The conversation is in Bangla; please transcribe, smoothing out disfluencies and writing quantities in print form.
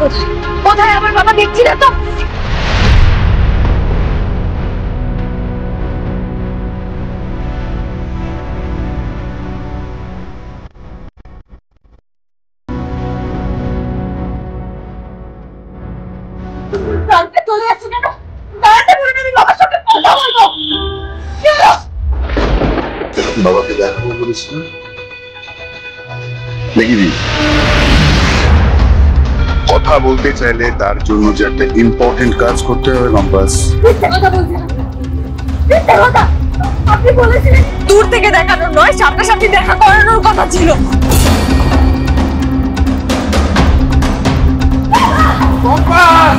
কোথায় কোথায় আমার বাবা? দেখছি না তো। দাঁড়াতে চলে যাচ্ছে কেন? দাঁড়াতে বলুন, আমি বাবার সঙ্গে কথা বলবো। বাবাকে দেখাবো বলেছিল দেখি। কথা বলতে চাইলে তার জন্য যে একটা ইম্পর্টেন্ট কাজ করতে হবে কম্পাস। কথা বলছি না, কথা আপনি বলেছিলেন দূর থেকে দেখানোর নয়, সামনাসামনি দেখা করানোর কথা ছিল। কম্পাস